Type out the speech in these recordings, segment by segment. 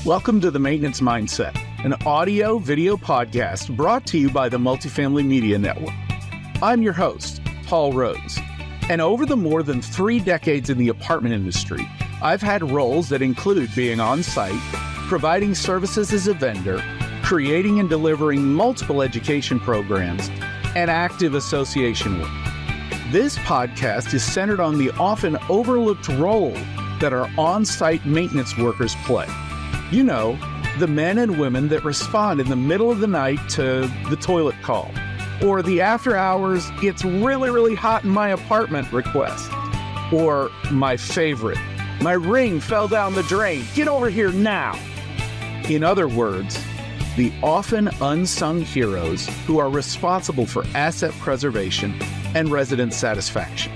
Welcome to The Maintenance Mindset, an audio-video podcast brought to you by the Multifamily Media Network. I'm your host, Paul Rose, and over the more than 3 decades in the apartment industry, I've had roles that include being on-site, providing services as a vendor, creating and delivering multiple education programs, and active association work. This podcast is centered on the often overlooked role that our on-site maintenance workers play. You know, the men and women that respond in the middle of the night to the toilet call, or the after hours, it's really hot in my apartment request, or my favorite, my ring fell down the drain, get over here now. In other words, the often unsung heroes who are responsible for asset preservation and resident satisfaction.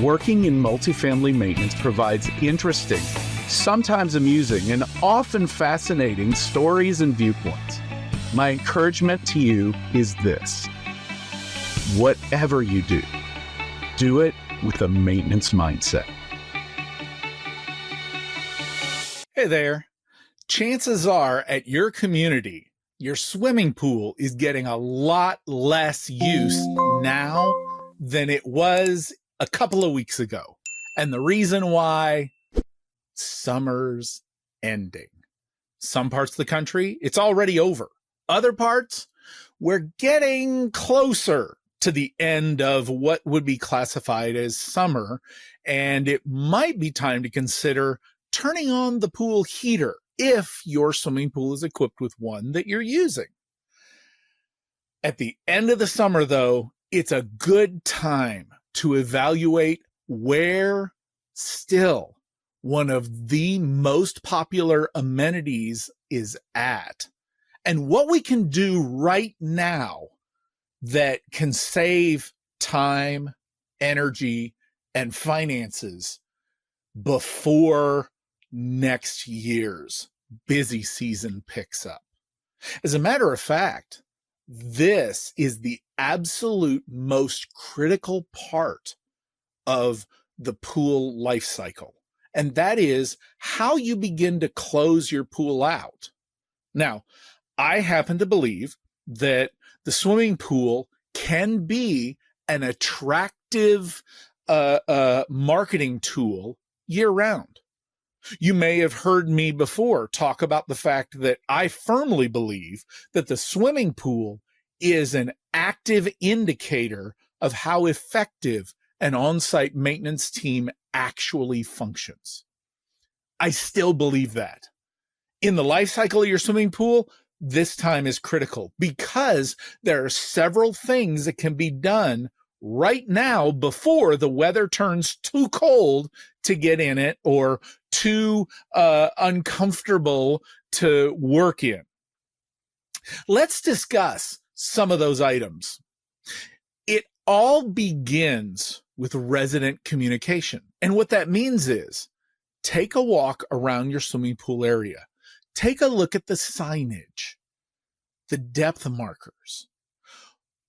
Working in multifamily maintenance provides interesting, sometimes amusing, and often fascinating stories and viewpoints. My encouragement to you is this: whatever you do it with a maintenance mindset. Hey there. Chances are at your community, your swimming pool is getting a lot less use now than it was a couple of weeks ago. And the reason why: summer's ending. Some parts of the country, it's already over. Other parts, we're getting closer to the end of what would be classified as summer, and it might be time to consider turning on the pool heater if your swimming pool is equipped with one that you're using. At the end of the summer, though, it's a good time to evaluate where still one of the most popular amenities is at, and what we can do right now that can save time, energy, and finances before next year's busy season picks up. As a matter of fact, this is the absolute most critical part of the pool life cycle. And that is how you begin to close your pool out. Now, I happen to believe that the swimming pool can be an attractive marketing tool year-round. You may have heard me before talk about the fact that I firmly believe that the swimming pool is an active indicator of how effective an on-site maintenance team actually functions. I still believe that. In the life cycle of your swimming pool, this time is critical because there are several things that can be done right now before the weather turns too cold to get in it or too uncomfortable to work in. Let's discuss some of those items. It all begins with resident communication. And what that means is take a walk around your swimming pool area. Take a look at the signage, the depth markers.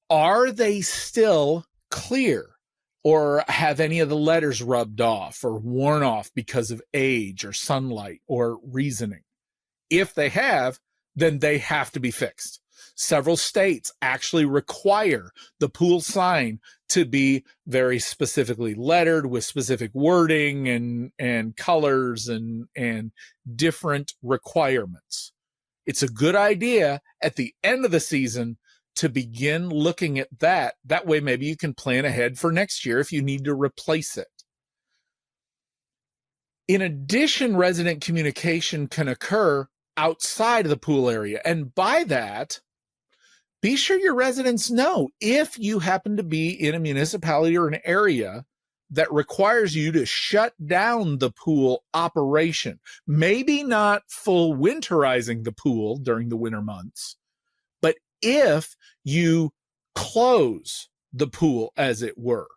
Are they still clear, or have any of the letters rubbed off or worn off because of age or sunlight or reasoning? If they have, then they have to be fixed. Several states actually require the pool sign to be very specifically lettered with specific wording and colors and different requirements. It's a good idea at the end of the season to begin looking at that. That way, maybe you can plan ahead for next year if you need to replace it. In addition, resident communication can occur outside of the pool area. And by that, be sure your residents know if you happen to be in a municipality or an area that requires you to shut down the pool operation. Maybe not full winterizing the pool during the winter months, but if you close the pool, as it were.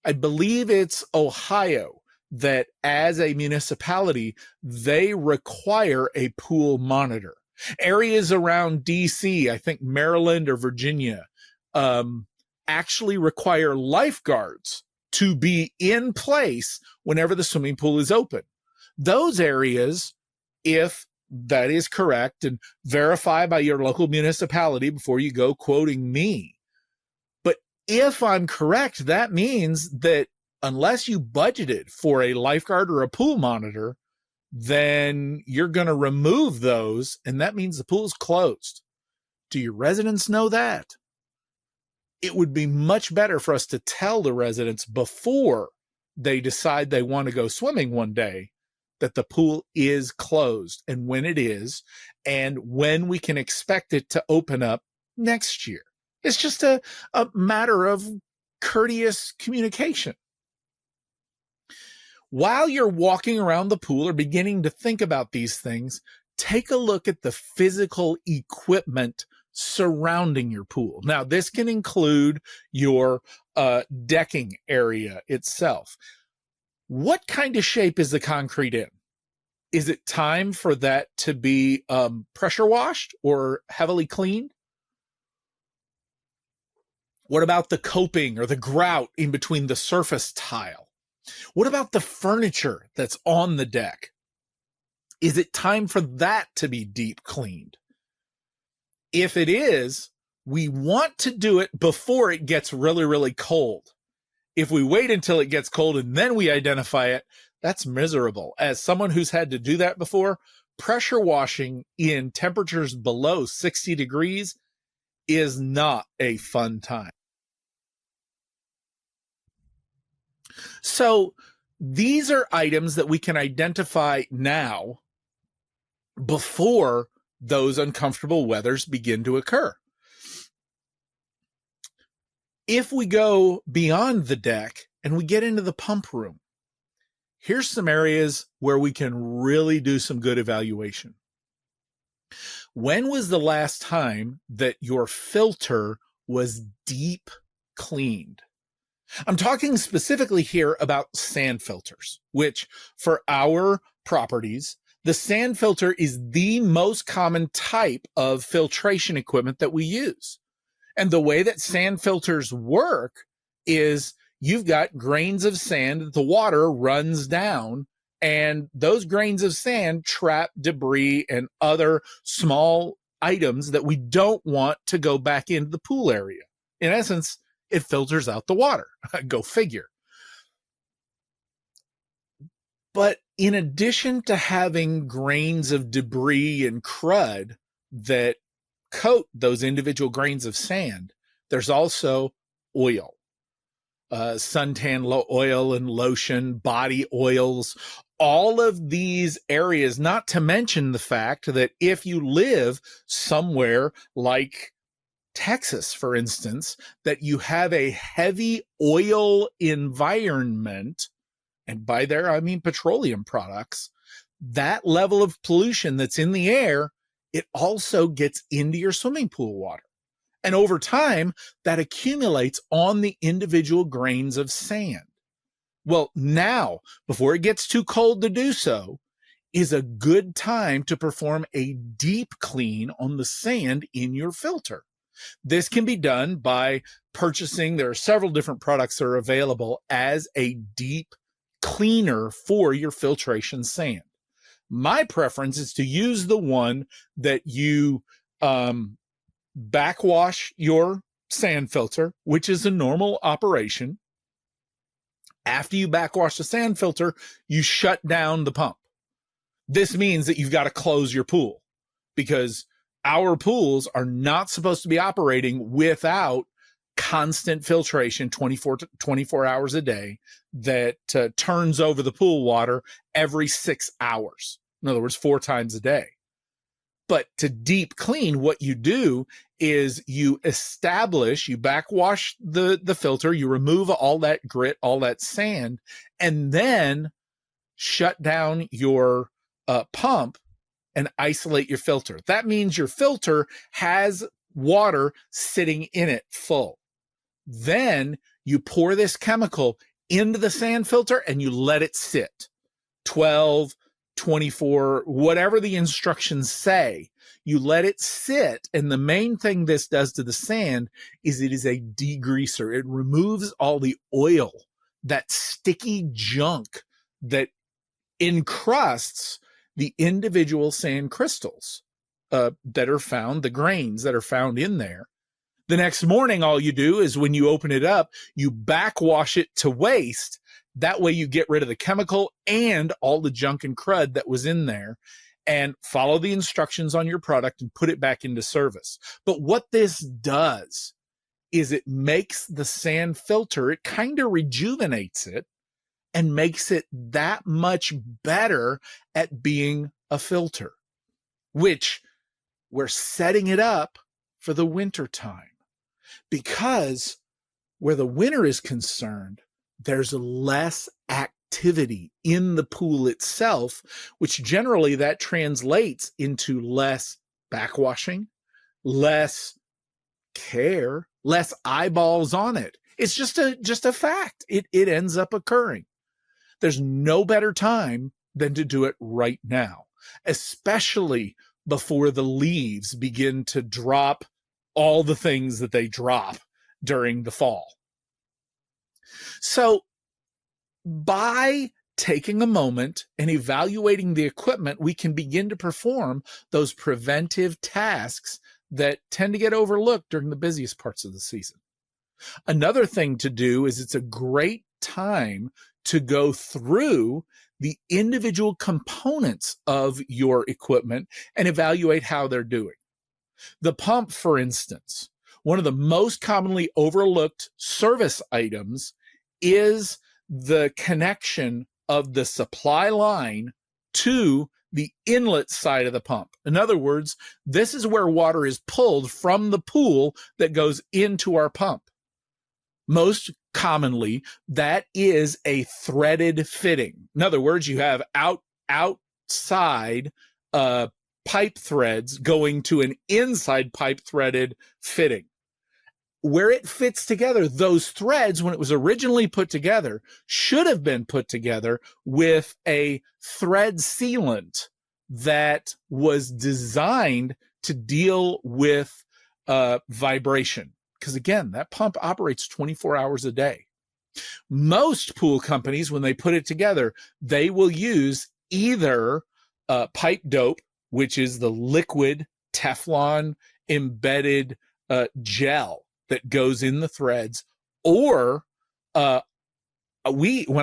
I believe it's Ohio that as a municipality, they require a pool monitor. Areas around DC, I think Maryland or Virginia, actually require lifeguards to be in place whenever the swimming pool is open. Those areas, if that is correct, and verify by your local municipality before you go quoting me. But if I'm correct, that means that unless you budgeted for a lifeguard or a pool monitor, then you're going to remove those, and that means the pool's closed. Do your residents know that? It would be much better for us to tell the residents before they decide they want to go swimming one day that the pool is closed and when it is, and when we can expect it to open up next year. It's just a matter of courteous communication. While you're walking around the pool or beginning to think about these things, take a look at the physical equipment surrounding your pool. Now, this can include your decking area itself. What kind of shape is the concrete in? Is it time for that to be pressure washed or heavily cleaned? What about the coping or the grout in between the surface tile? What about the furniture that's on the deck? Is it time for that to be deep cleaned? If it is, we want to do it before it gets really, really cold. If we wait until it gets cold and then we identify it, that's miserable. As someone who's had to do that before, pressure washing in temperatures below 60 degrees is not a fun time. So these are items that we can identify now before those uncomfortable weathers begin to occur. If we go beyond the deck and we get into the pump room, here's some areas where we can really do some good evaluation. When was the last time that your filter was deep cleaned? I'm talking specifically here about sand filters, which for our properties, the sand filter is the most common type of filtration equipment that we use. And the way that sand filters work is you've got grains of sand that the water runs down, and those grains of sand trap debris and other small items that we don't want to go back into the pool area. In essence, it filters out the water. Go figure. But in addition to having grains of debris and crud that coat those individual grains of sand, there's also oil, suntan oil and lotion, body oils, all of these areas, not to mention the fact that if you live somewhere like Texas, for instance, that you have a heavy oil environment, and by there I mean petroleum products, that level of pollution that's in the air, it also gets into your swimming pool water. And over time, that accumulates on the individual grains of sand. Well, now, before it gets too cold to do so, is a good time to perform a deep clean on the sand in your filter. This can be done by purchasing, there are several different products that are available as a deep cleaner for your filtration sand. My preference is to use the one that you backwash your sand filter, which is a normal operation. After you backwash the sand filter, you shut down the pump. This means that you've got to close your pool, because our pools are not supposed to be operating without constant filtration 24 hours a day that turns over the pool water every 6 hours. In other words, 4 times a day. But to deep clean, what you do is you backwash the filter, you remove all that grit, all that sand, and then shut down your pump and isolate your filter. That means your filter has water sitting in it full. Then you pour this chemical into the sand filter and you let it sit 12, 24, whatever the instructions say. You let it sit, and the main thing this does to the sand is it is a degreaser. It removes all the oil, that sticky junk that encrusts the individual sand crystals that are found, the grains that are found in there. The next morning, all you do is when you open it up, you backwash it to waste. That way you get rid of the chemical and all the junk and crud that was in there, and follow the instructions on your product and put it back into service. But what this does is it makes the sand filter, it kind of rejuvenates it and makes it that much better at being a filter, which we're setting it up for the winter time. Because where the winter is concerned, there's less activity in the pool itself, which generally that translates into less backwashing, less care, less eyeballs on it. It's just a fact. It ends up occurring. There's no better time than to do it right now, especially before the leaves begin to drop all the things that they drop during the fall. So by taking a moment and evaluating the equipment, we can begin to perform those preventive tasks that tend to get overlooked during the busiest parts of the season. Another thing to do is it's a great time to go through the individual components of your equipment and evaluate how they're doing. The pump, for instance, one of the most commonly overlooked service items is the connection of the supply line to the inlet side of the pump. In other words, this is where water is pulled from the pool that goes into our pump. Most commonly, that is a threaded fitting. In other words, you have outside pipe threads going to an inside pipe threaded fitting. Where it fits together, those threads, when it was originally put together, should have been put together with a thread sealant that was designed to deal with vibration. Because again, that pump operates 24 hours a day. Most pool companies, when they put it together, they will use either pipe dope, which is the liquid Teflon embedded gel that goes in the threads, or when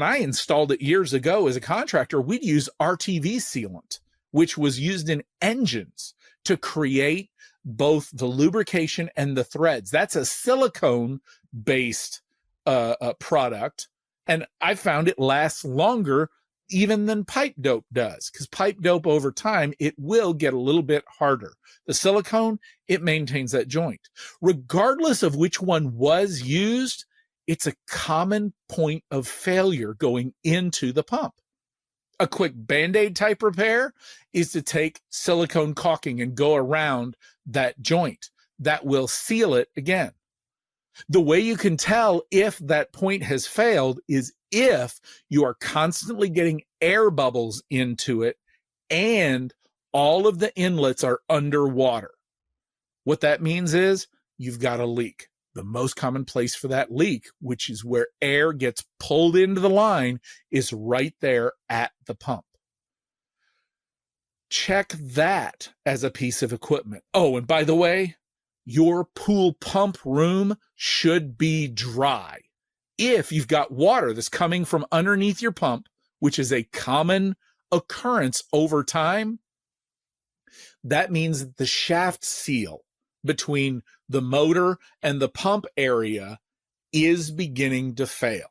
I installed it years ago as a contractor, we'd use RTV sealant, which was used in engines to create both the lubrication and the threads. That's a silicone-based product, and I found it lasts longer even than pipe dope does, because pipe dope over time, it will get a little bit harder. The silicone, it maintains that joint. Regardless of which one was used, it's a common point of failure going into the pump. A quick Band-Aid type repair is to take silicone caulking and go around that joint. That will seal it again. The way you can tell if that point has failed is if you are constantly getting air bubbles into it and all of the inlets are underwater. What that means is you've got a leak. The most common place for that leak, which is where air gets pulled into the line, is right there at the pump. Check that as a piece of equipment. Oh, and by the way, your pool pump room should be dry. If you've got water that's coming from underneath your pump, which is a common occurrence over time, that means that the shaft seal between the motor and the pump area is beginning to fail.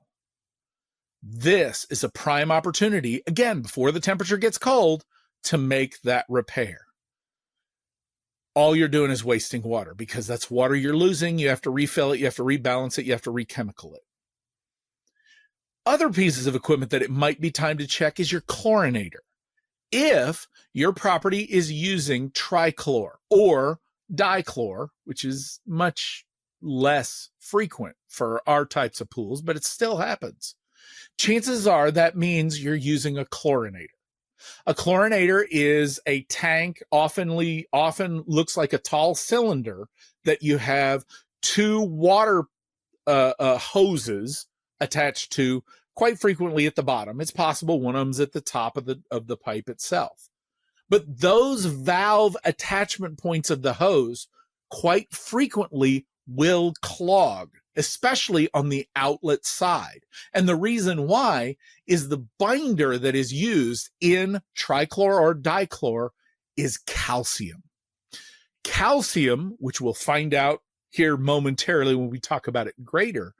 This is a prime opportunity, again, before the temperature gets cold, to make that repair. All you're doing is wasting water, because that's water you're losing. You have to refill it, you have to rebalance it, you have to rechemical it. Other pieces of equipment that it might be time to check is your chlorinator. If your property is using trichlor or dichlor, which is much less frequent for our types of pools, but it still happens, chances are that means you're using a chlorinator. A chlorinator is a tank, often looks like a tall cylinder that you have two water hoses attached to, quite frequently at the bottom. It's possible one of them's at the top of the pipe itself. But those valve attachment points of the hose quite frequently will clog, especially on the outlet side. And the reason why is the binder that is used in trichlor or dichlor is calcium. Calcium, which we'll find out here momentarily when we talk about it greater,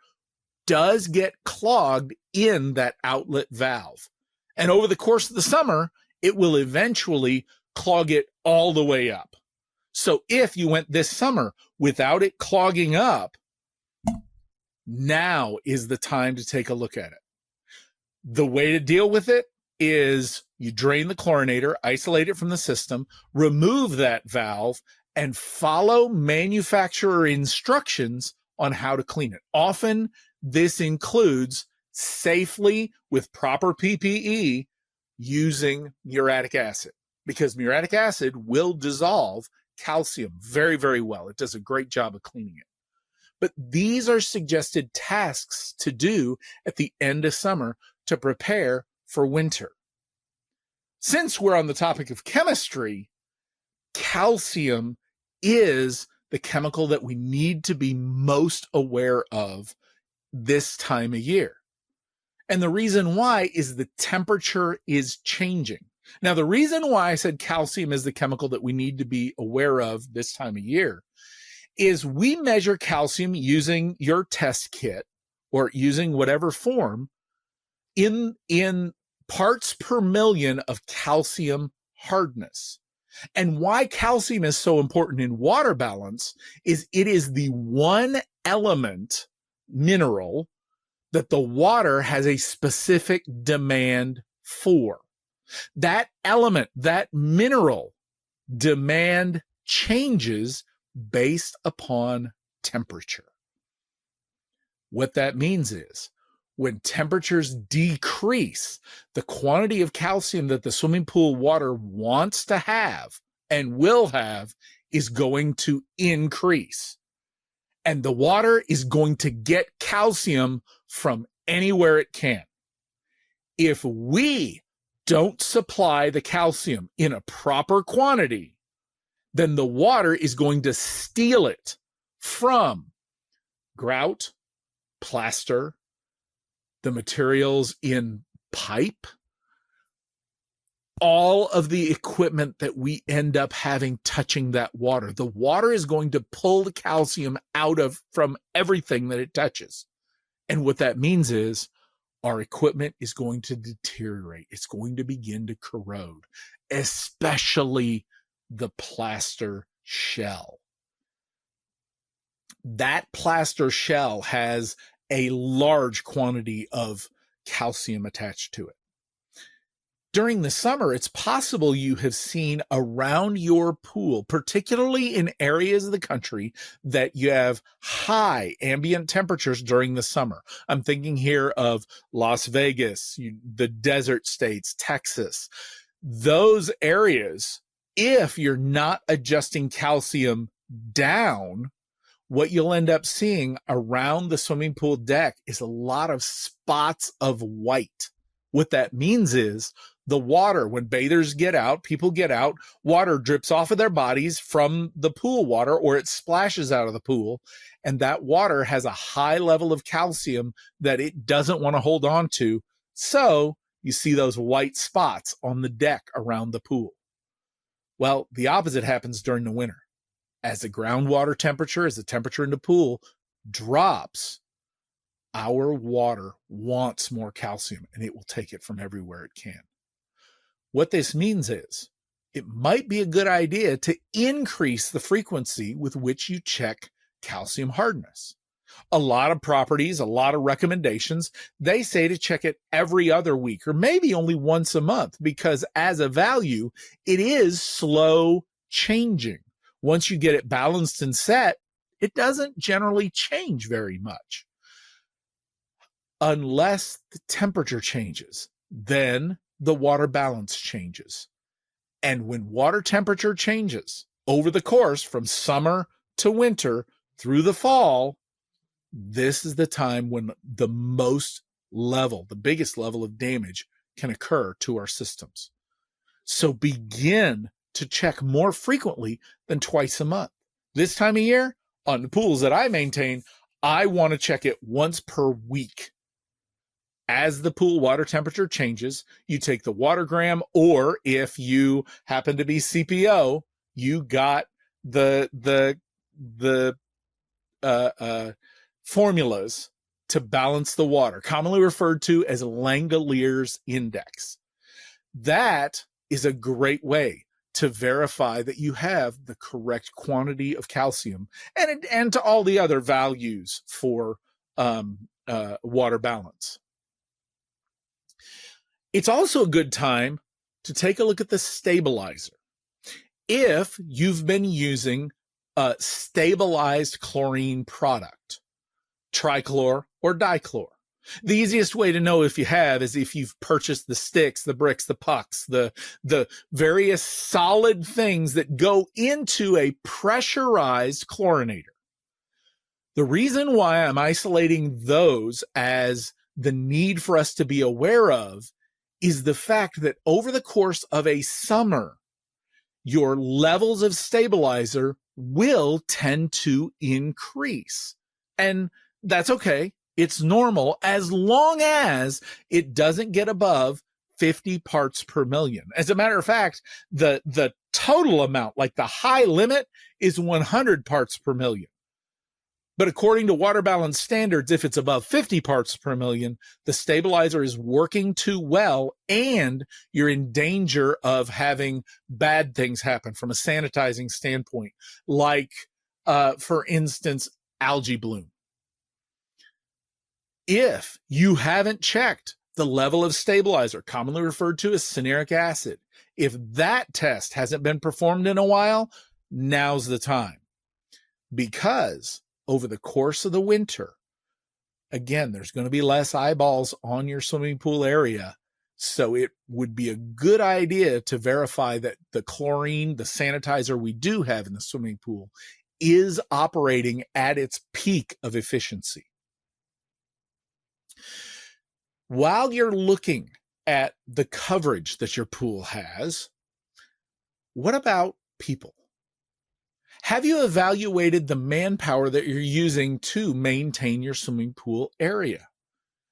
does get clogged in that outlet valve. And over the course of the summer, it will eventually clog it all the way up. So if you went this summer without it clogging up, now is the time to take a look at it. The way to deal with it is you drain the chlorinator, isolate it from the system, remove that valve, and follow manufacturer instructions on how to clean it. Often, this includes safely, with proper PPE, using muriatic acid, because muriatic acid will dissolve calcium very, very well. It does a great job of cleaning it. But these are suggested tasks to do at the end of summer to prepare for winter. Since we're on the topic of chemistry, calcium is the chemical that we need to be most aware of this time of year. And the reason why is the temperature is changing. Now, the reason why I said calcium is the chemical that we need to be aware of this time of year is we measure calcium using your test kit or using whatever form in parts per million of calcium hardness. And why calcium is so important in water balance is it is the one element mineral that the water has a specific demand for. That element, that mineral demand changes based upon temperature. What that means is when temperatures decrease, the quantity of calcium that the swimming pool water wants to have and will have is going to increase. And the water is going to get calcium from anywhere it can. If we don't supply the calcium in a proper quantity, then the water is going to steal it from grout, plaster, the materials in pipe, all of the equipment that we end up having touching that water. The water is going to pull the calcium out of from everything that it touches. And what that means is our equipment is going to deteriorate. It's going to begin to corrode, especially the plaster shell. That plaster shell has a large quantity of calcium attached to it. During the summer, it's possible you have seen around your pool, particularly in areas of the country that you have high ambient temperatures during the summer. I'm thinking here of Las Vegas, the desert states, Texas. Those areas, if you're not adjusting calcium down, what you'll end up seeing around the swimming pool deck is a lot of spots of white. What that means is the water, when bathers get out, people get out, water drips off of their bodies from the pool water, or it splashes out of the pool. And that water has a high level of calcium that it doesn't want to hold on to. So you see those white spots on the deck around the pool. Well, the opposite happens during the winter. As the groundwater temperature, as the temperature in the pool drops, our water wants more calcium and it will take it from everywhere it can. What this means is it might be a good idea to increase the frequency with which you check calcium hardness. A lot of properties, a lot of recommendations, they say to check it every other week or maybe only once a month, because as a value, it is slow changing. Once you get it balanced and set, it doesn't generally change very much. Unless the temperature changes, then the water balance changes. And when water temperature changes over the course from summer to winter through the fall, this is the time when the biggest level of damage can occur to our systems. So begin to check more frequently than twice a month. This time of year, on the pools that I maintain, I want to check it once per week. As the pool water temperature changes, you take the watergram, or if you happen to be CPO, you got the formulas to balance the water, commonly referred to as Langelier's index. That is a great way to verify that you have the correct quantity of calcium and to all the other values for water balance. It's also a good time to take a look at the stabilizer. If you've been using a stabilized chlorine product, trichlor or dichlor, the easiest way to know if you have is if you've purchased the sticks, the bricks, the pucks, the various solid things that go into a pressurized chlorinator. The reason why I'm isolating those as the need for us to be aware of is the fact that over the course of a summer, your levels of stabilizer will tend to increase. And that's okay. It's normal as long as it doesn't get above 50 parts per million. As a matter of fact, the total amount, like the high limit, is 100 parts per million. But according to water balance standards, if it's above 50 parts per million, the stabilizer is working too well and you're in danger of having bad things happen from a sanitizing standpoint, like, for instance, algae bloom. If you haven't checked the level of stabilizer, commonly referred to as cyanuric acid, if that test hasn't been performed in a while, now's the time. Because over the course of the winter, again, there's going to be less eyeballs on your swimming pool area. So it would be a good idea to verify that the chlorine, the sanitizer we do have in the swimming pool, is operating at its peak of efficiency. While you're looking at the coverage that your pool has, what about people? Have you evaluated the manpower that you're using to maintain your swimming pool area?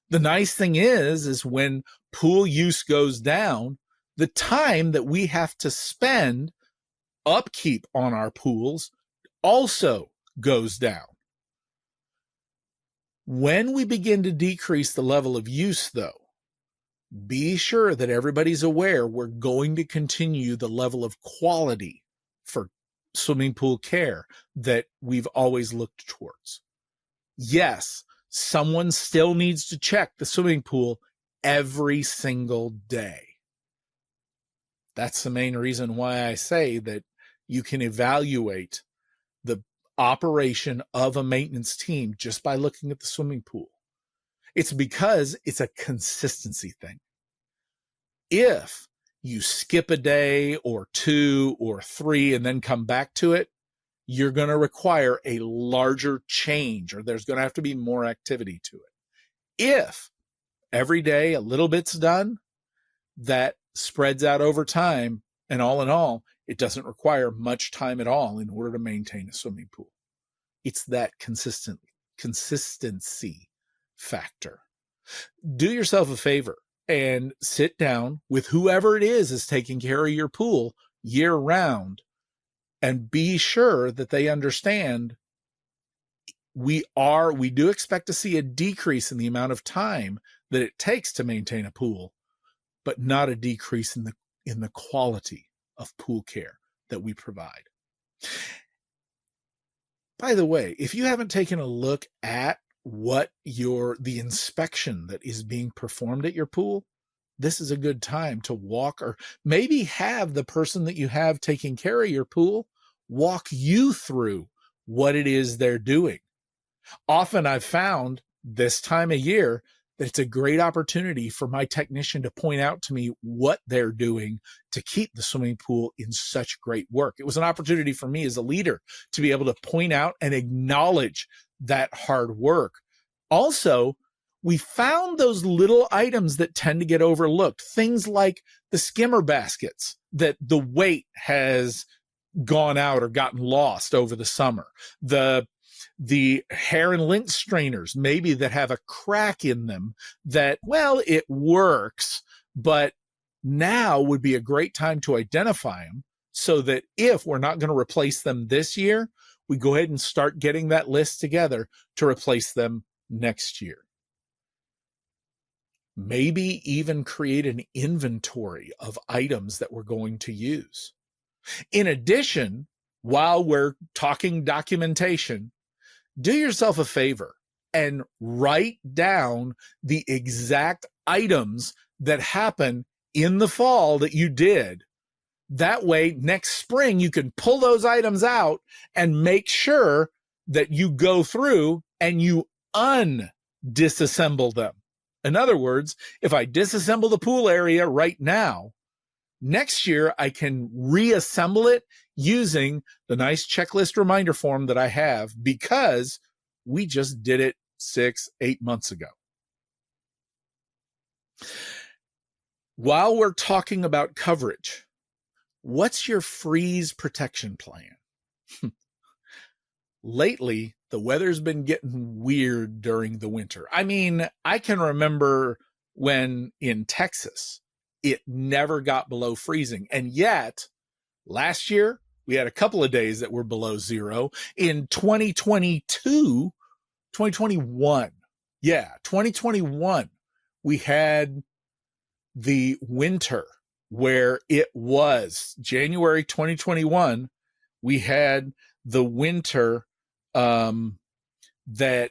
The nice thing is when pool use goes down, the time that we have to spend upkeep on our pools also goes down. When we begin to decrease the level of use, though, be sure that everybody's aware we're going to continue the level of quality for swimming pool care that we've always looked towards. Yes, someone still needs to check the swimming pool every single day. That's the main reason why I say that you can evaluate the operation of a maintenance team just by looking at the swimming pool. It's because it's a consistency thing. If you skip a day or two or three and then come back to it, you're going to require a larger change, or there's going to have to be more activity to it. If every day a little bit's done, that spreads out over time, and all in all, it doesn't require much time at all in order to maintain a swimming pool. It's that consistency factor. Do yourself a favor and sit down with whoever it is taking care of your pool year round, and be sure that they understand we do expect to see a decrease in the amount of time that it takes to maintain a pool, but not a decrease in the quality of pool care that we provide. By the way, if you haven't taken a look at what the inspection that is being performed at your pool, this is a good time to walk, or maybe have the person that you have taking care of your pool walk you through what it is they're doing. Often I've found this time of year that it's a great opportunity for my technician to point out to me what they're doing to keep the swimming pool in such great work. It was an opportunity for me as a leader to be able to point out and acknowledge that hard work. Also, we found those little items that tend to get overlooked. Things like the skimmer baskets that the weight has gone out or gotten lost over the summer. The hair and lint strainers, maybe that have a crack in them that, well, it works, but now would be a great time to identify them so that if we're not going to replace them this year, we go ahead and start getting that list together to replace them next year. Maybe even create an inventory of items that we're going to use. In addition, while we're talking documentation, do yourself a favor and write down the exact items that happen in the fall that you did. That way, next spring, you can pull those items out and make sure that you go through and you undisassemble them. In other words, if I disassemble the pool area right now, next year I can reassemble it using the nice checklist reminder form that I have because we just did it 6-8 months ago. While we're talking about coverage, what's your freeze protection plan? Lately, the weather's been getting weird during the winter. I mean, I can remember when in Texas, it never got below freezing. And yet, last year, we had a couple of days that were below zero. In 2021, we had the winter where it was January 2021. We had the winter that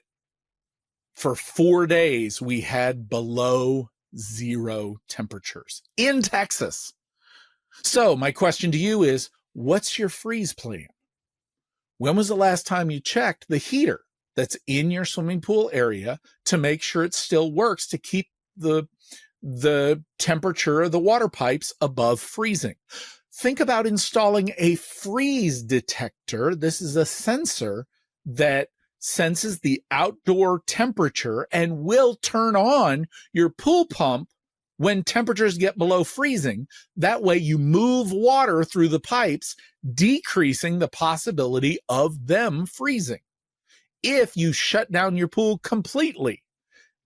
for 4 days we had below zero temperatures in Texas. So my question to you is, what's your freeze plan? When was the last time you checked the heater that's in your swimming pool area to make sure it still works to keep the temperature of the water pipes above freezing? Think about installing a freeze detector. This is a sensor that senses the outdoor temperature and will turn on your pool pump when temperatures get below freezing. That way you move water through the pipes, decreasing the possibility of them freezing. If you shut down your pool completely,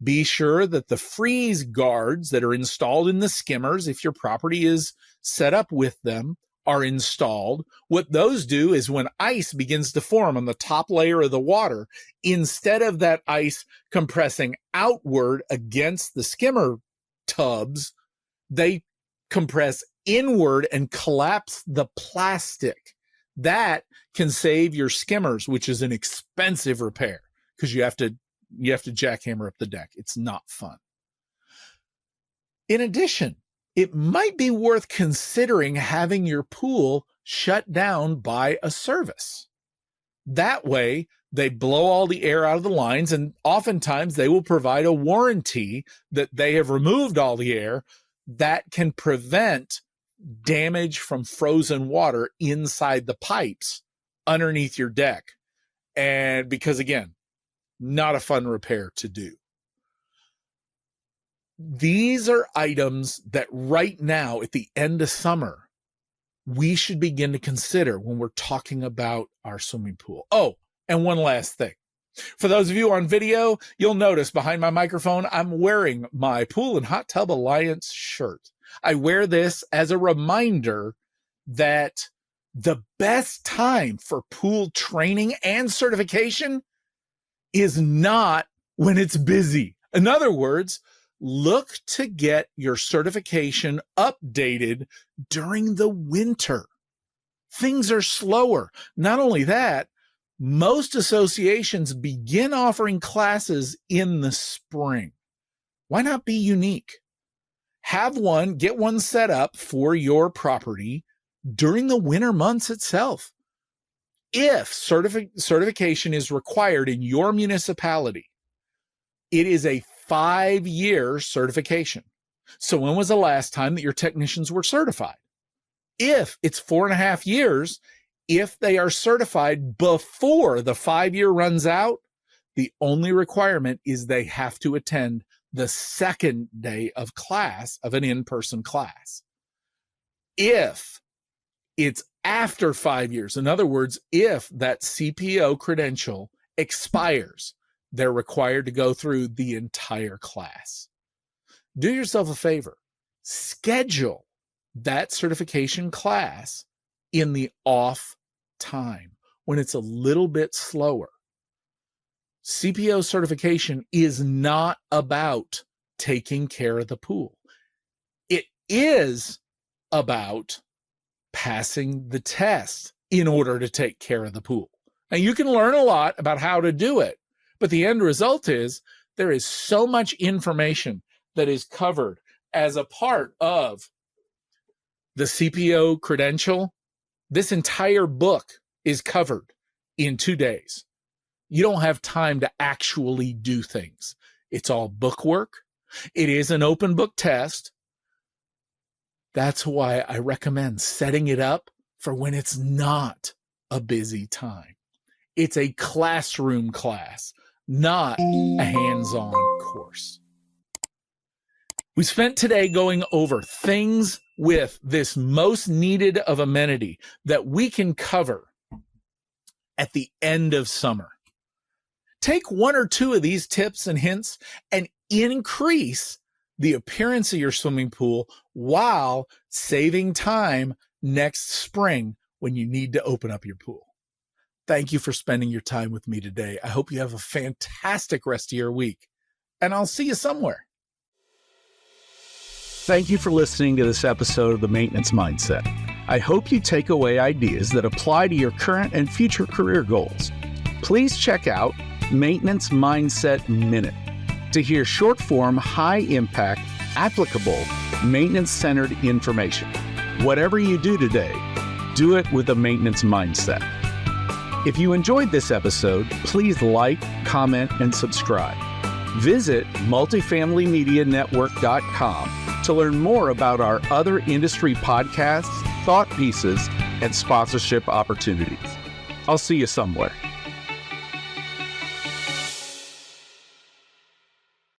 be sure that the freeze guards that are installed in the skimmers, if your property is set up with them, are installed. What those do is when ice begins to form on the top layer of the water, instead of that ice compressing outward against the skimmer tubs, they compress inward and collapse the plastic. That can save your skimmers, which is an expensive repair because you have to jackhammer up the deck. It's not fun. In addition, it might be worth considering having your pool shut down by a service. That way, they blow all the air out of the lines, and oftentimes they will provide a warranty that they have removed all the air that can prevent damage from frozen water inside the pipes underneath your deck. And because, again, not a fun repair to do. These are items that right now at the end of summer, we should begin to consider when we're talking about our swimming pool. Oh, and one last thing. For those of you on video, you'll notice behind my microphone, I'm wearing my Pool and Hot Tub Alliance shirt. I wear this as a reminder that the best time for pool training and certification is not when it's busy. In other words, look to get your certification updated during the winter. Things are slower. Not only that, most associations begin offering classes in the spring. Why not be unique? Have one, get one set up for your property during the winter months itself. If certification is required in your municipality, it is a 5-year certification. So when was the last time that your technicians were certified? If it's 4.5 years, if they are certified before the 5-year runs out, The only requirement is they have to attend the second day of class, of an in-person class. If it's after 5 years, in other words, if that CPO credential expires, they're required to go through the entire class. Do yourself a favor. Schedule that certification class in the off time when it's a little bit slower. CPO certification is not about taking care of the pool. It is about passing the test in order to take care of the pool. And you can learn a lot about how to do it, but the end result is there is so much information that is covered as a part of the CPO credential. This entire book is covered in 2 days. You don't have time to actually do things. It's all book work. It is an open book test. That's why I recommend setting it up for when it's not a busy time. It's a classroom class, not a hands-on course. We spent today going over things with this most needed of amenity that we can cover at the end of summer. Take 1 or 2 of these tips and hints and increase the appearance of your swimming pool while saving time next spring when you need to open up your pool. Thank you for spending your time with me today. I hope you have a fantastic rest of your week, and I'll see you somewhere. Thank you for listening to this episode of The Maintenance Mindset. I hope you take away ideas that apply to your current and future career goals. Please check out Maintenance Mindset Minute to hear short-form, high-impact, applicable, maintenance-centered information. Whatever you do today, do it with a maintenance mindset. If you enjoyed this episode, please like, comment, and subscribe. Visit multifamilymedianetwork.com to learn more about our other industry podcasts, thought pieces, and sponsorship opportunities. I'll see you somewhere.